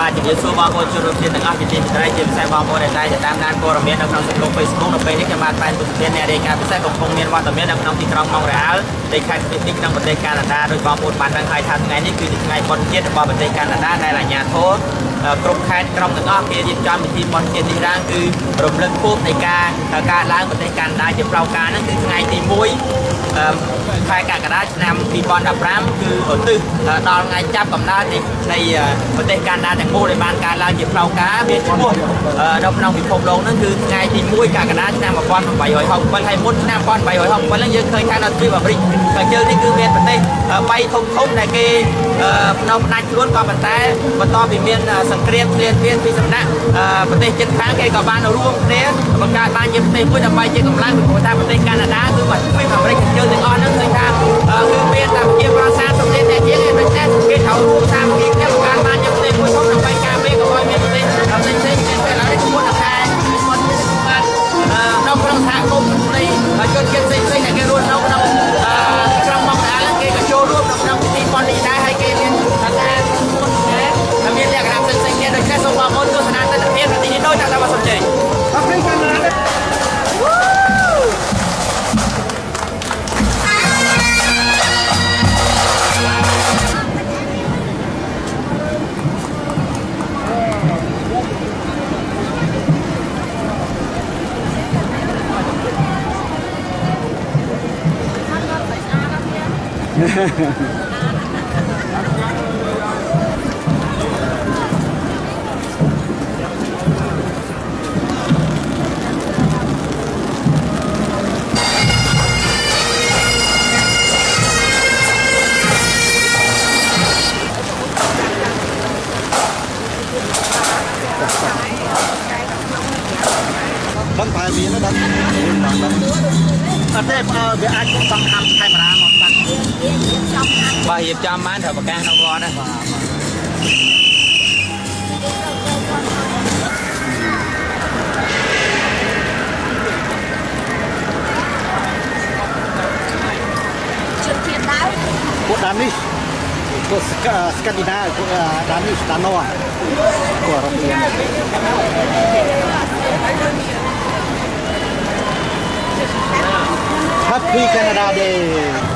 បាទជំរាបសួរបងប្អូនជនរួមជាតិទាំងអស់ជាទីមេត្រីជាពិសេសបងប្អូនដែលតែតាមដានព័ត៌មាននៅក្នុងសង្គម Facebook នៅពេលនេះខ្ញុំបាទបានទូទានអ្នករាយការណ៍ពិសេសកំពុងមានវត្តមាននៅក្នុងទីក្រុងម៉ុងរ៉ាល់នៃខេត្តពីទីក្នុងប្រទេសកាណាដាដោយបងប្អូនបានដឹងហើយថាថ្ងៃនេះគឺជាថ្ងៃបុណ្យជាតិរបស់ប្រទេសកាណាដាដែលអាជ្ញាធរគ្រប់ខេត្តក្រុងទាំងអស់គេរៀបចំពិធីបុណ្យជាតិនេះឡើងគឺរំលឹកខួបនៃការឡើងប្រទេសកាណាដាជាផ្លូវការហ្នឹងគឺថ្ងៃទី1 ខែកក្កដាឆ្នាំ2015គឺឧទ្ទិសដល់ថ្ងៃចាប់កំណើតនៃប្រទេសកាណាដាទាំងមូលដែលបានកើតឡើងជាផ្លូវការមានឈ្មោះនៅក្នុងពិភពលោកហ្នឹងគឺថ្ងៃទី1 កក្កដាឆ្នាំ1867ហើយមុនឆ្នាំ1867ហ្នឹងយើងឃើញថានៅទ្វីបអាមេរិកខាងជើងនេះគឺមានប្រទេស3ធំដែលគេផ្ដោតផ្ដាច់ខ្លួនក៏ប៉ុន្តែបន្ទាប់ពីមានសង្គ្រាមគ្រាមានពីសំណាក់ប្រទេសជិតខាងគេក៏បានរួមគ្នាបង្កើតបានជាប្រទេសមួយដើម្បីជាកម្លាំងពីព្រោះថាប្រទេសកាណាដាគឺបាត់ពីអាមេរិកខាងជើងទាំងអស់ហ្នឹងឃើញថាគឺមានតែប្រជាប្រដ្ឋ30លានតែជាងដូច្នេះគេត្រូវរួមសាមគ្គីគ្នាបង្កើតបានជាប្រទេសមួយធំដើម្បីការពារកុំឲ្យមានប្រទេសផ្សេងៗមានពេលឡើងមួយដល់ខែមុននេះបានក្នុងសហគមន៍នៃជនជាតិផ្សេងៗដែលគេរស់នៅក្នុងក្រុងម៉ុងរ៉ាល់គេក៏ចូលរួមនៅក្នុងពិធីបុណ្យនេះដែរហើយគេមានថាមុនដែរមានលក្ខណៈផ្សេងៗគ្នាដូច្នេះសូមបងប្អូនទស្សនាទស្សនវិជ្ជាប្រទេសនេះដូចតាមសំជិញអរគុណកាណាដាBắn phải miếng nó đánh ở đây về ai cũng bắn ham camera một bắn bà hiệp cho mán thở bạc can không ngon đấy của Danish của Scandinavia của Danish Danoa của Rồng Yên Happy Canada Day.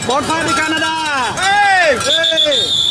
Bonfire di Canada! Hey! Hey!